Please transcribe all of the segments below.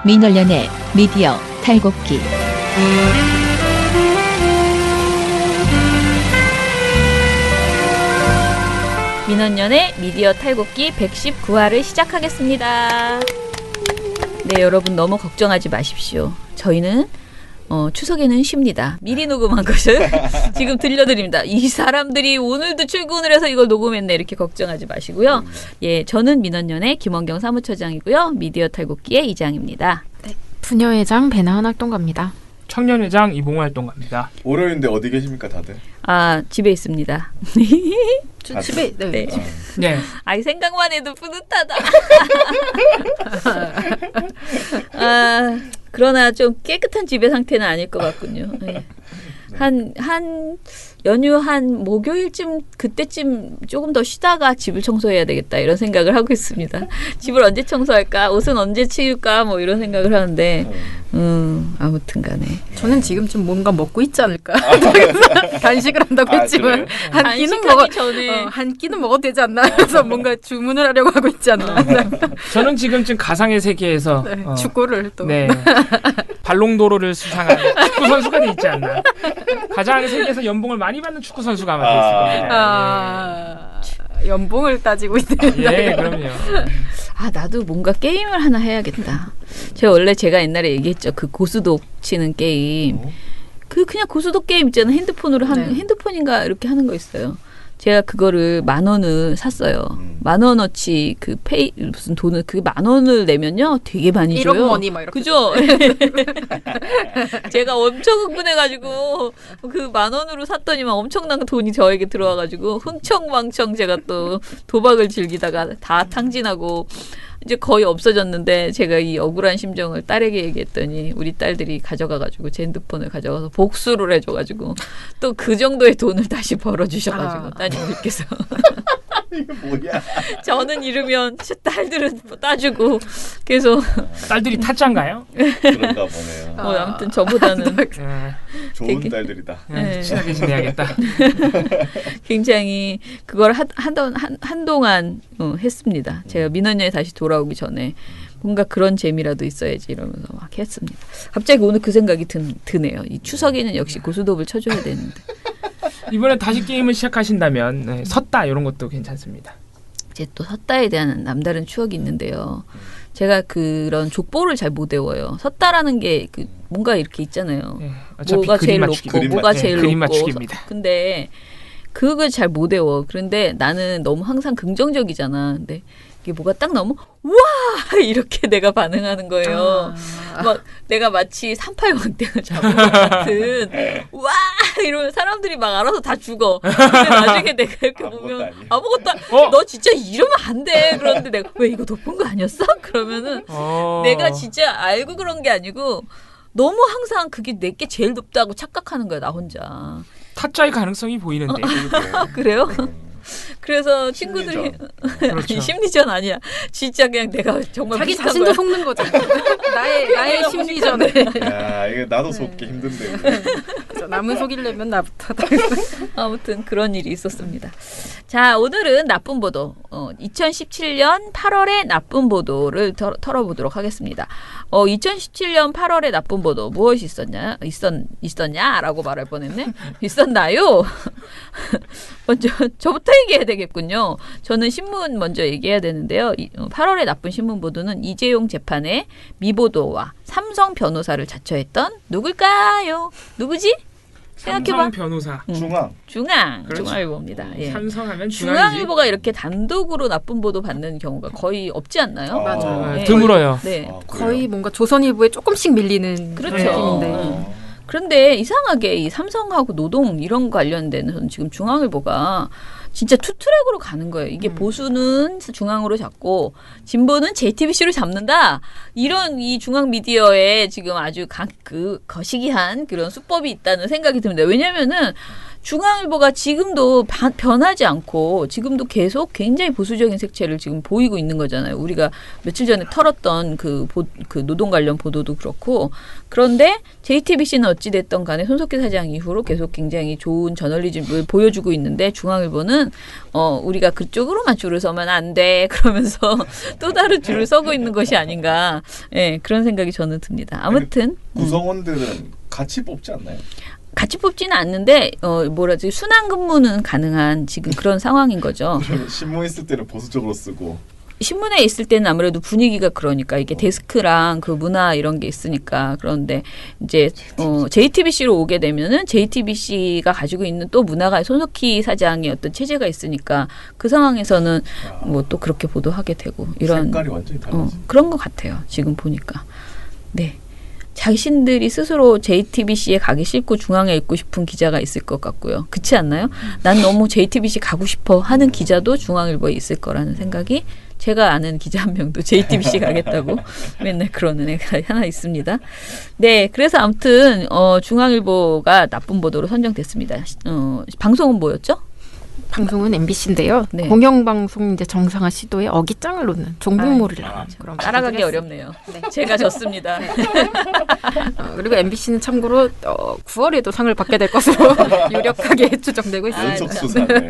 민원련의 미디어 탈곡기. 민원련의 미디어 탈곡기 119화를 시작하겠습니다. 네, 여러분 너무 걱정하지 마십시오. 저희는 추석에는 쉽니다. 미리 녹음한 것을 지금 들려드립니다. 이 사람들이 오늘도 출근을 해서 이걸 녹음했네 이렇게 걱정하지 마시고요. 예, 저는 민원연의 김원경 사무처장이고요. 미디어 탈곡기의 이장입니다. 네, 부녀회장 배나은 활동가입니다. 청년회장 이봉호 활동가입니다. 월요일인데 어디 계십니까 다들? 아, 집에 있습니다. 집에? 네. 네. 아이 생각만 해도 뿌듯하다. 아, 그러나 좀 깨끗한 집의 상태는 아닐 것 같군요. 네. 한 연휴 한 목요일쯤 그때쯤 조금 더 쉬다가 집을 청소해야 되겠다 이런 생각을 하고 있습니다. 집을 언제 청소할까? 옷은 언제 치울까? 뭐 이런 생각을 하는데 아무튼 간에 저는 지금 좀 뭔가 먹고 있지 않을까? 간식을 한다고 했지만 한 끼는 먹어도 되지 않나? 그래서 뭔가 주문을 하려고 하고 있지 않나? 저는 지금 가상의 세계에서 네, 축구를 또 발롱도르를 수상한 축구 선수가 돼 있지 않나? 가상 세계에서 연봉을 많이 받는 축구 선수가 아마 돼 있을 겁니다. 연봉을 따지고 있는. 예, 그럼요. 아, 나도 뭔가 게임을 하나 해야겠다. 제가 옛날에 얘기했죠. 그 고수독 치는 게임. 그냥 고수독 게임 있잖아요. 핸드폰으로 하는 핸드폰인가 이렇게 하는 거 있어요. 제가 그거를 10,000원을 샀어요. 10,000원어치 무슨 돈을 그 10,000원을 내면요 되게 많이 줘요. 1억 머니 막 이렇게. 그죠? 제가 엄청 흥분해가지고 그 10,000원으로 샀더니만 엄청난 돈이 저에게 들어와가지고 흥청망청 제가 또 도박을 즐기다가 다 탕진하고 이제 거의 없어졌는데 제가 이 억울한 심정을 딸에게 얘기했더니 우리 딸들이 가져가가지고 제 핸드폰을 가져가서 복수를 해줘가지고 또 그 정도의 돈을 다시 벌어주셔가지고 따님들께서 이거 뭐야? 저는 잃으면 딸들은 따주고 계속 딸들이 타짜인가요? 그런가 보네요. 아무튼 저보다는 좋은 딸들이다. 친하게 지내야겠다. 굉장히 그걸 한동안 했습니다. 제가 민원연에 다시 돌아오기 전에 뭔가 그런 재미라도 있어야지 이러면서 막 했습니다. 갑자기 오늘 그 생각이 드네요. 이 추석에는 역시 고수톱을 쳐줘야 되는데. 이번에 다시 게임을 시작하신다면 섰다 이런 것도 괜찮습니다. 이제 또 섰다에 대한 남다른 추억이 있는데요. 제가 그런 족보를 잘 못 외워요. 섰다라는 게 뭔가 이렇게 있잖아요. 뭐가 제일 높고 뭐가 제일 그림 높고. 맞추기입니다. 근데 그걸 잘 못 외워. 그런데 나는 너무 항상 긍정적이잖아. 근데 이게 뭐가 딱 나오면 와 이렇게 내가 반응하는 거예요. 막 내가 마치 380땡을 잡은 것 같은 와 이러면 사람들이 막 알아서 다 죽어. 근데 나중에 내가 이렇게 보면 아무것도 너 진짜 이러면 안 돼. 그런데 내가 왜 이거 높은 거 아니었어? 그러면은 내가 진짜 알고 그런 게 아니고 너무 항상 그게 내게 제일 높다고 착각하는 거야 나 혼자. 타짜의 가능성이 보이는데. 그래요? 그래서 친구들이 그렇죠. 심리전 아니야. 진짜 그냥 내가 정말 자기 자신도 거야. 속는 거죠. 나의 심리전에. 야, 이거 나도 속기 힘든데. 남을 속이려면 나부터. 아무튼 그런 일이 있었습니다. 자, 오늘은 나쁜 보도. 2017년 8월의 나쁜 보도를 털어보도록 하겠습니다. 2017년 8월의 나쁜 보도 무엇이 있었냐라고 말할 뻔했네. 있었나요? 먼저 저부터 얘기해야 되겠군요. 저는 신문 먼저 얘기해야 되는데요. 8월의 나쁜 신문 보도는 이재용 재판의 미보도와 삼성 변호사를 자처했던 누굴까요? 누구지? 생각해봐. 삼성 변호사. 중앙. 그렇죠. 중앙일보입니다. 예. 삼성하면 중앙일보가 이렇게 단독으로 나쁜 보도 받는 경우가 거의 없지 않나요? 맞아요. 네. 드물어요. 네. 거의 뭔가 조선일보에 조금씩 밀리는 그렇죠. 느낌인데. 그런데 이상하게 이 삼성하고 노동 이런 관련된 지금 중앙일보가 진짜 투트랙으로 가는 거예요. 이게 보수는 중앙으로 잡고 진보는 JTBC로 잡는다. 이런 이 중앙 미디어에 지금 아주 거시기한 그런 수법이 있다는 생각이 듭니다. 왜냐면은 중앙일보가 지금도 변하지 않고 지금도 계속 굉장히 보수적인 색채를 지금 보이고 있는 거잖아요. 우리가 며칠 전에 털었던 그 노동 관련 보도도 그렇고. 그런데 JTBC는 어찌됐든 간에 손석희 사장 이후로 계속 굉장히 좋은 저널리즘을 보여주고 있는데 중앙일보는 우리가 그쪽으로만 줄을 서면 안 돼 그러면서 또 다른 줄을 서고 있는 것이 아닌가. 예, 그런 생각이 저는 듭니다. 아무튼 구성원들은 같이 뽑지 않나요? 같이 뽑지는 않는데 순환 근무는 가능한 지금 그런 상황인 거죠. 신문 있을 때는 보수적으로 쓰고 신문에 있을 때는 아무래도 분위기가 그러니까 이게 데스크랑 그 문화 이런 게 있으니까. 그런데 이제 JTBC로 오게 되면은 JTBC가 가지고 있는 또 문화가 손석희 사장의 어떤 체제가 있으니까 그 상황에서는 뭐 또 그렇게 보도하게 되고 이런 색깔이 완전히 달라지. 그런 것 같아요. 지금 보니까. 네. 자신들이 스스로 JTBC에 가기 싫고 중앙에 있고 싶은 기자가 있을 것 같고요. 그렇지 않나요? 난 너무 JTBC 가고 싶어 하는 기자도 중앙일보에 있을 거라는 생각이 제가 아는 기자 한 명도 JTBC 가겠다고 맨날 그러는 애가 하나 있습니다. 네, 그래서 아무튼 중앙일보가 나쁜 보도로 선정됐습니다. 방송은 뭐였죠? 방송은 MBC인데요. 네. 공영방송 이제 정상화 시도에 어깃장을 놓는 종북몰이라는 그런 따라가기 어렵네요. 네. 제가 졌습니다. 그리고 MBC는 참고로 9월에도 상을 받게 될 것으로 유력하게 추정되고 있습니다. 연속 수사네.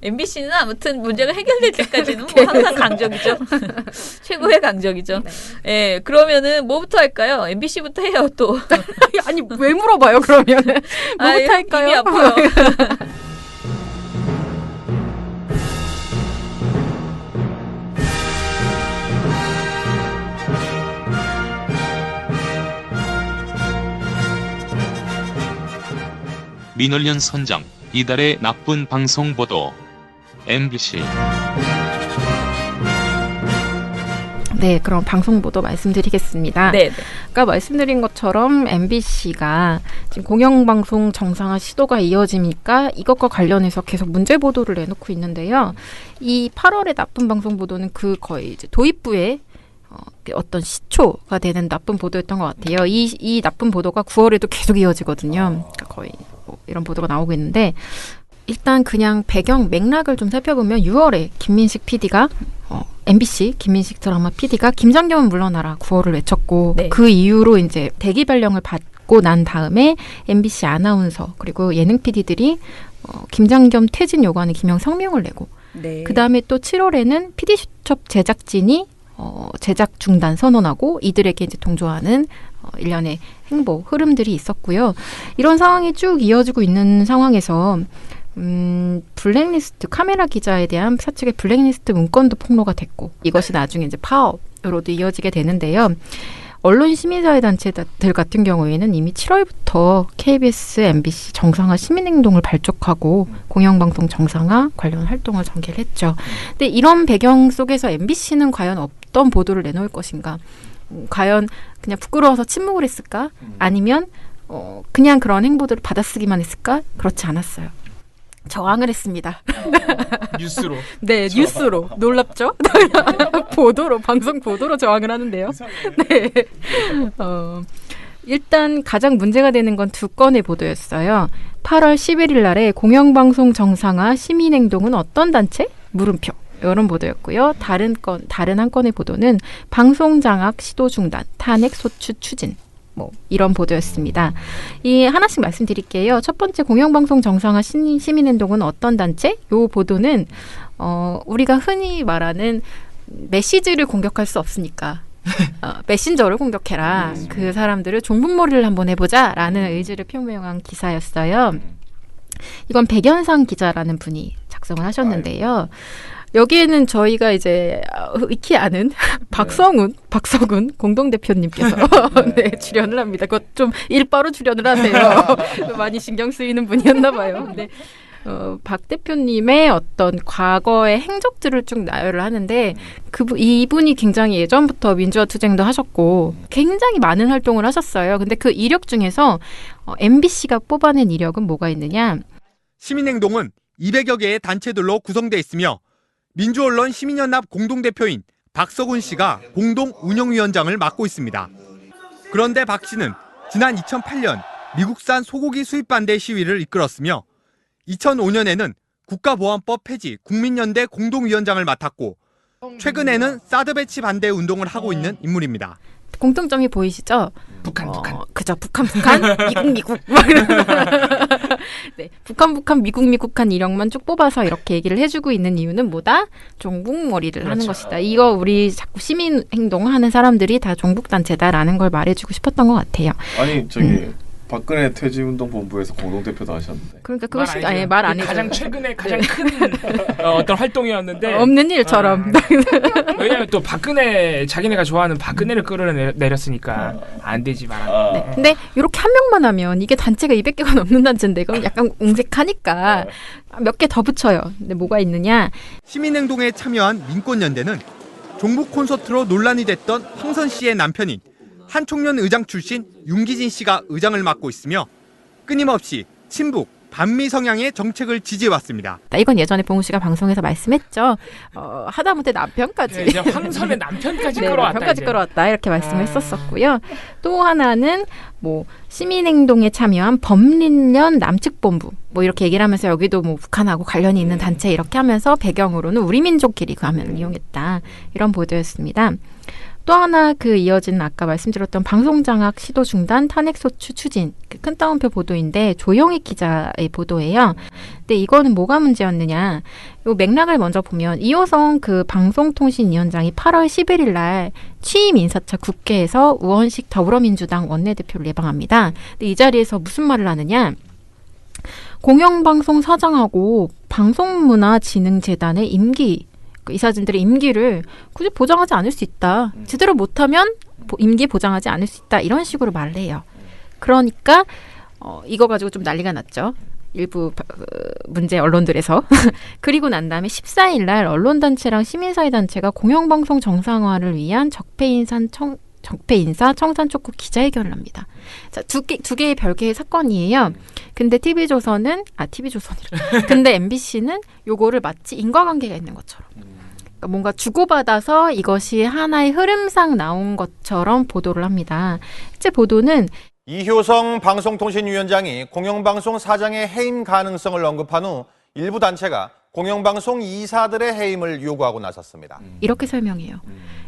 MBC는 아무튼 문제가 해결될 때까지는 뭐 항상 강적이죠. 최고의 강적이죠. 네. 그러면은 뭐부터 할까요? MBC부터 해요 또. 아니 왜 물어봐요 그러면은 뭐부터 할까요? 입이 아파요. 민원련 선정, 이달의 나쁜 방송 보도. MBC. 네, 그럼 방송 보도 말씀드리겠습니다. 네. 아까 말씀드린 것처럼 MBC가 지금 공영방송 정상화 시도가 이어지니까 이것과 관련해서 계속 문제 보도를 내놓고 있는데요. 이 8월의 나쁜 방송 보도는 그 거의 이제 도입부에 어떤 시초가 되는 나쁜 보도였던 것 같아요. 이 나쁜 보도가 9월에도 계속 이어지거든요. 그러니까 거의 뭐 이런 보도가 나오고 있는데 일단 그냥 배경 맥락을 좀 살펴보면 6월에 김민식 PD가 MBC 김민식 드라마 PD가 김장겸은 물러나라 9월을 외쳤고 네. 그 이후로 이제 대기 발령을 받고 난 다음에 MBC 아나운서 그리고 예능 PD들이 김장겸 퇴진 요구하는 기명 성명을 내고 네. 그 다음에 또 7월에는 PD수첩 제작진이 제작 중단 선언하고 이들에게 이제 동조하는 일련의 행보 흐름들이 있었고요. 이런 상황이 쭉 이어지고 있는 상황에서 블랙리스트 카메라 기자에 대한 사측의 블랙리스트 문건도 폭로가 됐고 이것이 나중에 이제 파업으로도 이어지게 되는데요. 언론 시민사회 단체들 같은 경우에는 이미 7월부터 KBS, MBC 정상화 시민행동을 발족하고 공영방송 정상화 관련 활동을 전개를 했죠. 근데 이런 배경 속에서 MBC는 과연 어떤 보도를 내놓을 것인가? 과연 그냥 부끄러워서 침묵을 했을까? 아니면 그냥 그런 행보들을 받아쓰기만 했을까? 그렇지 않았어요. 저항을 했습니다. 뉴스로. 네, 뉴스로. 놀랍죠? 보도로, 방송 보도로 저항을 하는데요. 네. 일단 가장 문제가 되는 건 두 건의 보도였어요. 8월 11일 날에 공영방송 정상화 시민행동은 어떤 단체? 물음표. 이런 보도였고요. 다른 한 건의 보도는 방송장악 시도 중단, 탄핵 소추 추진. 뭐 이런 보도였습니다. 이 하나씩 말씀드릴게요. 첫 번째 공영방송 정상화 시민행동은 어떤 단체? 이 보도는 우리가 흔히 말하는 메시지를 공격할 수 없으니까 메신저를 공격해라. 그 사람들을 종북몰이를 한번 해보자라는 의지를 표명한 기사였어요. 이건 백연상 기자라는 분이 작성을 하셨는데요. 여기에는 저희가 이제 익히 아는 박성훈 공동대표님께서 네, 출연을 합니다. 그것 좀 일바로 출연을 하세요. 많이 신경 쓰이는 분이었나 봐요. 네. 박 대표님의 어떤 과거의 행적들을 쭉 나열을 하는데 이분이 굉장히 예전부터 민주화 투쟁도 하셨고 굉장히 많은 활동을 하셨어요. 근데 그 이력 중에서 MBC가 뽑아낸 이력은 뭐가 있느냐? 시민행동은 200여 개의 단체들로 구성되어 있으며 민주언론 시민연합 공동대표인 박서군 씨가 공동운영위원장을 맡고 있습니다. 그런데 박 씨는 지난 2008년 미국산 소고기 수입 반대 시위를 이끌었으며 2005년에는 국가보안법 폐지 국민연대 공동위원장을 맡았고 최근에는 사드 배치 반대 운동을 하고 있는 인물입니다. 공통점이 보이시죠? 북한. 그죠. 북한, 미국. 막 네, 북한, 미국한 이력만 쭉 뽑아서 이렇게 얘기를 해주고 있는 이유는 뭐다? 종북머리를 하는 그렇죠. 것이다. 이거 우리 자꾸 시민행동하는 사람들이 다 종북단체다라는 걸 말해주고 싶었던 것 같아요. 아니 저기 박근혜 퇴진운동본부에서 공동대표도 하셨는데. 그러니까 그것이 말 말 안 해요. 가장 최근에 가장 큰 어떤 활동이었는데 없는 일처럼. 왜냐하면 또 박근혜 자기네가 좋아하는 박근혜를 끌어내렸으니까 안 되지 말아. 네. 근데 이렇게 한 명만 하면 이게 단체가 200개가 넘는 단체인데 이건 약간 옹색하니까 몇 개 더 붙여요. 근데 뭐가 있느냐? 시민행동에 참여한 민권연대는 종북 콘서트로 논란이 됐던 황선 씨의 남편인 한총련 의장 출신 윤기진 씨가 의장을 맡고 있으며 끊임없이 친북, 반미 성향의 정책을 지지해왔습니다. 이건 예전에 봉우 씨가 방송에서 말씀했죠. 하다못해 남편까지. 네, 이제 황선의 남편까지 네, 끌어왔다. 남편까지 이제. 끌어왔다 이렇게 말씀했었었고요. 또 하나는 뭐 시민행동에 참여한 범린련 남측본부 뭐 이렇게 얘기를 하면서 여기도 뭐 북한하고 관련이 있는 단체 이렇게 하면서 배경으로는 우리 민족끼리 그 화면을 이용했다 이런 보도였습니다. 또 하나 그 이어지는 아까 말씀드렸던 방송장악 시도 중단 탄핵소추 추진 그 큰 따옴표 보도인데 조영익 기자의 보도예요. 근데 이거는 뭐가 문제였느냐? 요 맥락을 먼저 보면 이호성 그 방송통신위원장이 8월 11일 날 취임 인사차 국회에서 우원식 더불어민주당 원내대표를 예방합니다. 근데 이 자리에서 무슨 말을 하느냐? 공영방송 사장하고 방송문화진흥재단의 임기 이사진들의 임기를 굳이 보장하지 않을 수 있다. 제대로 못하면 임기 보장하지 않을 수 있다. 이런 식으로 말을 해요. 그러니까 이거 가지고 좀 난리가 났죠. 일부 문제 언론들에서. 그리고 난 다음에 14일 날 언론단체랑 시민사회단체가 공영방송 정상화를 위한 적폐 인사 청산 촉구 기자회견을 합니다. 자, 두 개의 별개의 사건이에요. 근데 TV조선이라. 근데 MBC는 요거를 마치 인과관계가 있는 것처럼. 그러니까 뭔가 주고받아서 이것이 하나의 흐름상 나온 것처럼 보도를 합니다. 실제 보도는 이효성 방송통신위원장이 공영방송 사장의 해임 가능성을 언급한 후 일부 단체가 공영방송 이사들의 해임을 요구하고 나섰습니다. 이렇게 설명해요.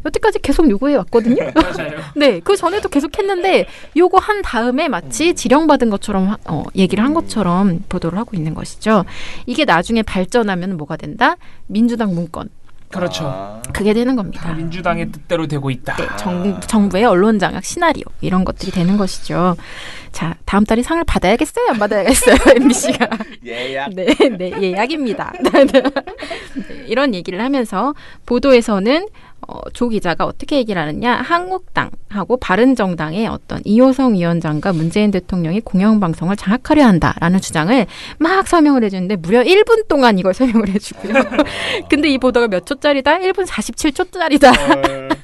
여태까지 계속 요구해 왔거든요. 맞아요. 네, 그 전에도 계속 했는데 요구한 다음에 마치 지령받은 것처럼 얘기를 한 것처럼 보도를 하고 있는 것이죠. 이게 나중에 발전하면 뭐가 된다? 민주당 문건. 그렇죠. 그게 되는 겁니다. 민주당의 뜻대로 되고 있다. 네, 정부의 언론 장악 시나리오 이런 것들이 되는 것이죠. 자, 다음 달에 상을 받아야겠어요? 안 받아야겠어요? MBC가. 예약. 네, 예약입니다. 네, 이런 얘기를 하면서 보도에서는 조 기자가 어떻게 얘기를 하느냐. 한국당하고 바른정당의 어떤 이호성 위원장과 문재인 대통령이 공영방송을 장악하려 한다라는 주장을 막 설명을 해주는데 무려 1분 동안 이걸 설명을 해주고요. 근데 이 보도가 몇 초짜리다? 1분 47초짜리다.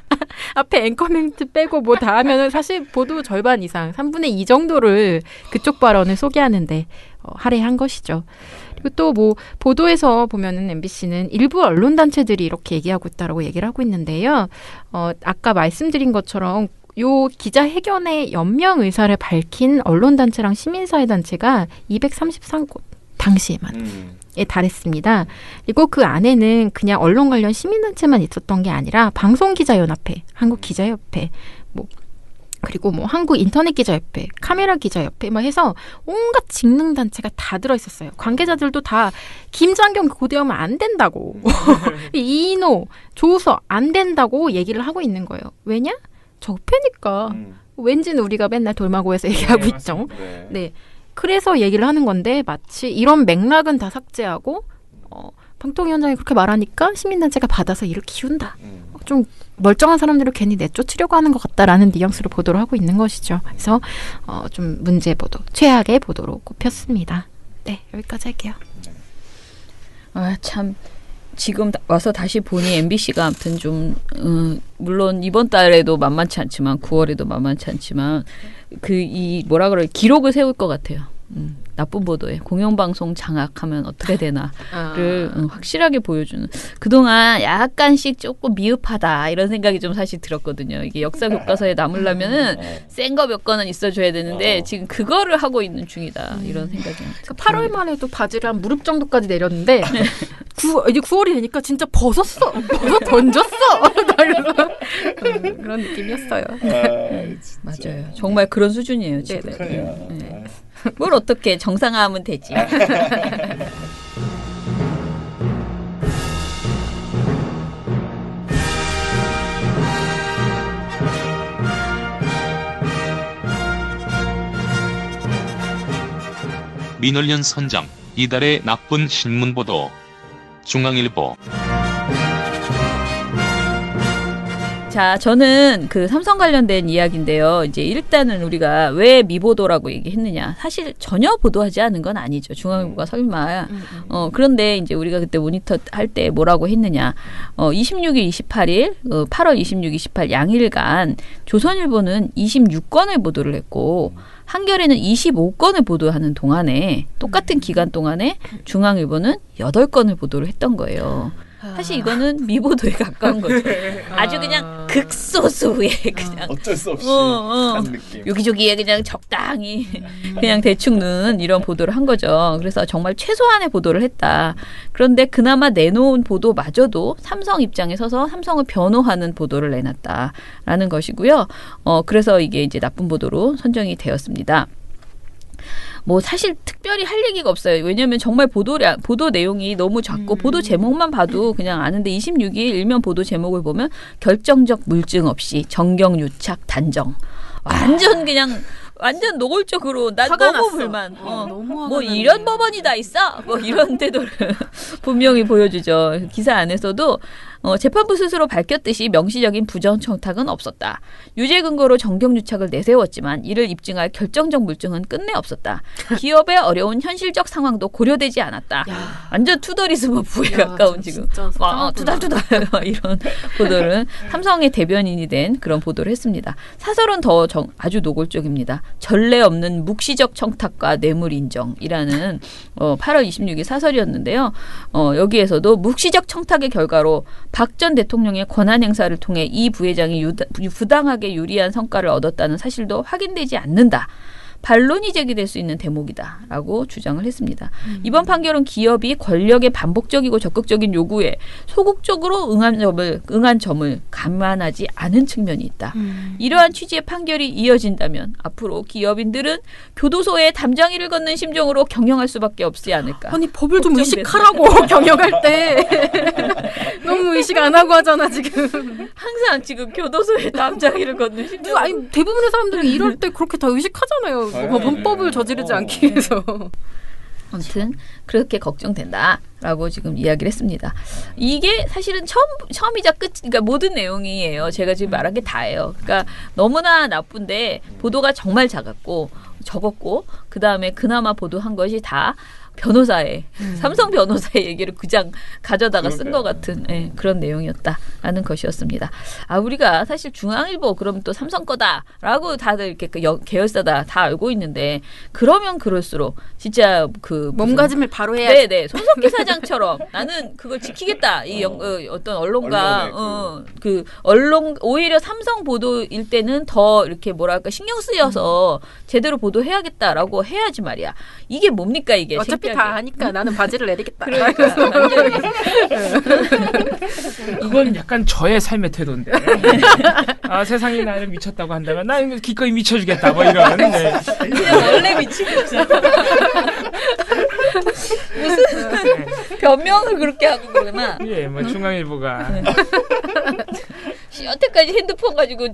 앞에 앵커 멘트 빼고 뭐 다 하면은 사실 보도 절반 이상 3분의 2 정도를 그쪽 발언을 소개하는데 할애한 것이죠. 그리고 또 뭐 보도에서 보면은 MBC는 일부 언론 단체들이 이렇게 얘기하고 있다라고 얘기를 하고 있는데요. 아까 말씀드린 것처럼 요 기자회견의 연명 의사를 밝힌 언론 단체랑 시민사회 단체가 233곳 당시에만. 에 달했습니다. 그리고 그 안에는 그냥 언론 관련 시민단체만 있었던 게 아니라 방송기자연합회, 한국기자협회, 그리고 한국인터넷기자협회, 카메라기자협회 해서 온갖 직능단체가 다 들어있었어요. 관계자들도 다 김장겸 고대하면 안 된다고. 이인호, 조서 안 된다고 얘기를 하고 있는 거예요. 왜냐? 적폐니까. 왠지는 우리가 맨날 돌마고에서 얘기하고 있죠. 네. 그래서 얘기를 하는 건데 마치 이런 맥락은 다 삭제하고 방통위원장이 그렇게 말하니까 시민단체가 받아서 일을 키운다. 좀 멀쩡한 사람들을 괜히 내쫓으려고 하는 것 같다라는 뉘앙스로 보도를 하고 있는 것이죠. 그래서 좀 문제 보도, 최악의 보도로 꼽혔습니다. 네, 여기까지 할게요. 참 지금 와서 다시 보니 MBC가 아무튼 좀 물론 이번 달에도 만만치 않지만 9월에도 만만치 않지만 이 기록을 세울 것 같아요. 나쁜 보도에 공영방송 장악하면 어떻게 되나를 확실하게 보여주는. 그동안 약간씩 조금 미흡하다 이런 생각이 좀 사실 들었거든요. 이게 역사 교과서에 남으려면은 센 거 몇 건은 있어줘야 되는데 지금 그거를 하고 있는 중이다 이런 생각이. 그러니까 8월만 해도 바지를 한 무릎 정도까지 내렸는데 이제 9월이 되니까 진짜 벗었어. 던졌어. 그런 느낌이었어요. 맞아요. 정말 그런 수준이에요 지금. 네. 뭘 어떻게 정상화하면 되지. 민원련 선정, 이달의 나쁜 신문 보도. 중앙일보. 자, 저는 그 삼성 관련된 이야기인데요. 이제 일단은 우리가 왜 미보도라고 얘기했느냐. 사실 전혀 보도하지 않은 건 아니죠. 중앙일보가 설마. 그런데 이제 우리가 그때 모니터 할 때 뭐라고 했느냐. 26일, 28일, 8월 26, 28 양일간 조선일보는 26건의 보도를 했고 한겨레는 25건을 보도하는 동안에 똑같은 기간 동안에 중앙일보는 8건을 보도를 했던 거예요. 사실 이거는 미보도에 가까운 거죠. 아주 그냥 극소수의 그냥 어쩔 수 없이 한 느낌. 여기저기에 그냥 적당히 그냥 대충 넣은 이런 보도를 한 거죠. 그래서 정말 최소한의 보도를 했다. 그런데 그나마 내놓은 보도마저도 삼성 입장에 서서 삼성을 변호하는 보도를 내놨다라는 것이고요. 그래서 이게 이제 나쁜 보도로 선정이 되었습니다. 뭐 사실 특별히 할 얘기가 없어요. 왜냐하면 정말 보도 내용이 너무 작고 보도 제목만 봐도 그냥 아는데 26일 일면 보도 제목을 보면 결정적 물증 없이 정경유착 단정. 완전 그냥 완전 노골적으로 난 너무 났어. 불만. 너무 뭐 이런 법원이 다 있어? 뭐 이런 태도를 분명히 보여주죠. 기사 안에서도 재판부 스스로 밝혔듯이 명시적인 부정청탁은 없었다. 유죄 근거로 정경유착을 내세웠지만 이를 입증할 결정적 물증은 끝내 없었다. 기업의 어려운 현실적 상황도 고려되지 않았다. 완전 투덜이스머부에 가까운 지금 투덜투덜 이런 보도를 삼성의 대변인이 된 그런 보도를 했습니다. 사설은 더 아주 노골적입니다. 전례 없는 묵시적 청탁과 뇌물 인정이라는 8월 26일 사설이었는데요. 여기에서도 묵시적 청탁의 결과로 박 전 대통령의 권한 행사를 통해 이 부회장이 부당하게 유리한 성과를 얻었다는 사실도 확인되지 않는다. 반론이 제기될 수 있는 대목이다라고 주장을 했습니다. 이번 판결은 기업이 권력의 반복적이고 적극적인 요구에 소극적으로 응한 점을 감안하지 않은 측면이 있다. 이러한 취지의 판결이 이어진다면 앞으로 기업인들은 교도소에 담장이를 걷는 심정으로 경영할 수밖에 없지 않을까. 아니 법을 좀 의식하라고 경영할 때 너무 의식 안 하고 하잖아 지금. 항상 지금 교도소에 담장이를 걷는 심정. 아니 대부분의 사람들이 이럴 때 그렇게 다 의식하잖아요. 범법을 저지르지 않기 위해서. 아무튼 그렇게 걱정된다라고 지금 이야기를 했습니다. 이게 사실은 처음이자 끝, 그러니까 모든 내용이에요. 제가 지금 말한 게 다예요. 그러니까 너무나 나쁜데 보도가 정말 적었고 그 다음에 그나마 보도한 것이 다 변호사의 삼성 변호사의 얘기를 그냥 가져다가 쓴 것 같은 그런 내용이었다라는 것이었습니다. 우리가 사실 중앙일보 그러면 또 삼성 거다라고 다들 이렇게 계열사다 다 알고 있는데 그러면 그럴수록 진짜 그 몸가짐을 바로 해야지. 네네 손석희 사장처럼 나는 그걸 지키겠다. 이 어떤 언론가 그 언론 오히려 삼성 보도일 때는 더 이렇게 뭐랄까 신경 쓰여서 제대로 보도해야겠다라고 해야지 말이야. 이게 뭡니까 이게? 어차피 다 하니까 나는 바지를 내리겠다. 그러니까 완전히. 이건 약간 저의 삶의 태도인데. 세상이 나를 미쳤다고 한다면 나 이거 기꺼이 미쳐주겠다. 뭐 이런. 네. 그냥 원래 미치겠어. 무슨 변명을 그렇게 하고 그러나. 예, 뭐 중앙일보가. 여태까지 핸드폰 가지고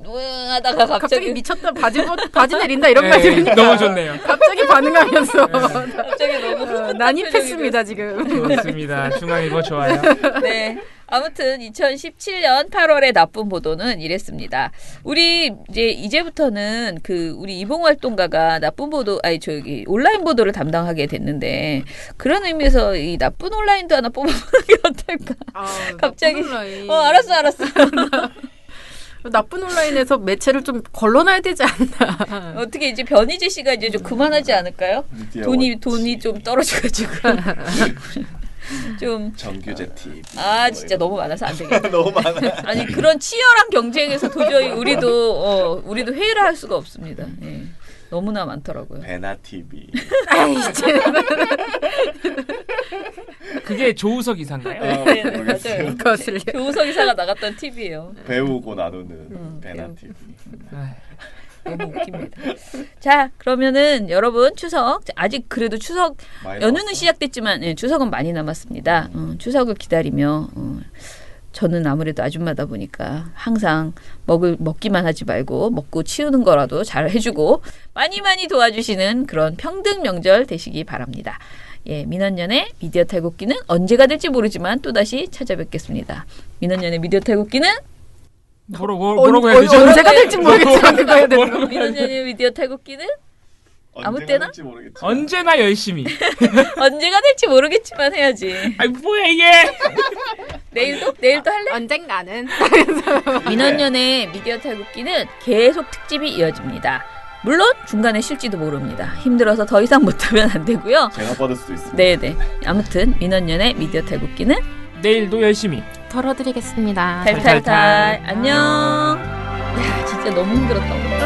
하다가 갑자기 미쳤다 바지 내린다 이런 말 들으니까 너무 좋네요. 갑자기 반응하면서 갑자기 너무 난입했습니다 지금. 좋습니다. 중앙일보 좋아요. 네. 아무튼 2017년 8월의 나쁜 보도는 이랬습니다. 우리 이제부터는 우리 이봉 활동가가 나쁜 보도 온라인 보도를 담당하게 됐는데 그런 의미에서 이 나쁜 온라인도 하나 뽑아보는 게 어떨까? 갑자기 알았어. 나쁜 온라인에서 매체를 좀 걸러놔야 되지 않나. 어떻게 이제 변희재 씨가 이제 좀 그만하지 않을까요? 돈이 좀 떨어져가지고 좀 정규제 TV. 진짜 너무 많아서 안 되겠다. 너무 많아. 아니 그런 치열한 경쟁에서 도저히 우리도 회의를 할 수가 없습니다. 예. 너무나 많더라고요. 배나 TV. 그게 조우석 이사인가요? 네, 맞아요. 거슬려. 조우석 이사가 나갔던 TV예요. 배우고 나누는 배나 배우. TV. 너무 웃깁니다. 자, 그러면은 여러분 추석 아직 그래도 추석 연휴는 시작됐지만 추석은 많이 남았습니다. 추석을 기다리며 저는 아무래도 아줌마다 보니까 항상 먹기만 하지 말고 먹고 치우는 거라도 잘 해주고 많이 도와주시는 그런 평등 명절 되시기 바랍니다. 예, 민원연의 미디어 탈곡기는 언제가 될지 모르지만 또다시 찾아뵙겠습니다. 민원연의 미디어 탈곡기는 뭐라고 해야 되지? 언제가 될지 모르겠지만 그거 해야 되는 민원연의 미디어 탈곡기는 아무 때나? 언제나 열심히. 언제가 될지 모르겠지만 해야지. 아이 뭐야 이게? 내일도 할래? 언젠가는. 민원연의 미디어 탈곡기는 계속 특집이 이어집니다. 물론 중간에 쉴지도 모릅니다. 힘들어서 더 이상 못하면 안 되고요. 제가 받을 수도 있습니다. 네네. 아무튼 민원연의 미디어 탈곡기는 내일도 열심히 털어드리겠습니다. 탈탈탈. 안녕. 야 진짜 너무 힘들었다 오늘.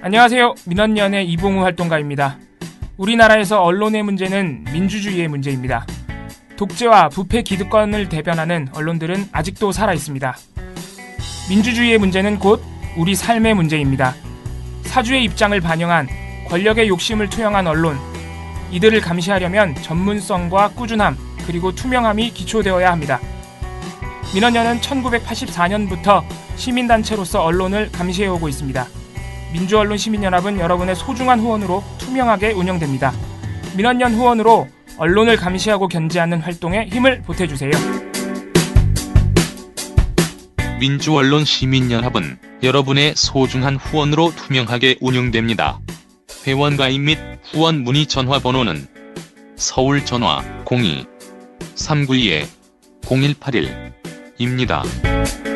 안녕하세요. 민원연의 이봉우 활동가입니다. 우리나라에서 언론의 문제는 민주주의의 문제입니다. 독재와 부패 기득권을 대변하는 언론들은 아직도 살아있습니다. 민주주의의 문제는 곧 우리 삶의 문제입니다. 사주의 입장을 반영한 권력의 욕심을 투영한 언론, 이들을 감시하려면 전문성과 꾸준함 그리고 투명함이 기초되어야 합니다. 민원연은 1984년부터 시민단체로서 언론을 감시해오고 있습니다. 민주언론 시민연합은 여러분의 소중한 후원으로 투명하게 운영됩니다. 민원연 후원으로 언론을 감시하고 견제하는 활동에 힘을 보태주세요. 민주언론 시민연합은 여러분의 소중한 후원으로 투명하게 운영됩니다. 회원 가입 및 후원 문의 전화번호는 서울 전화 02-392-0181입니다.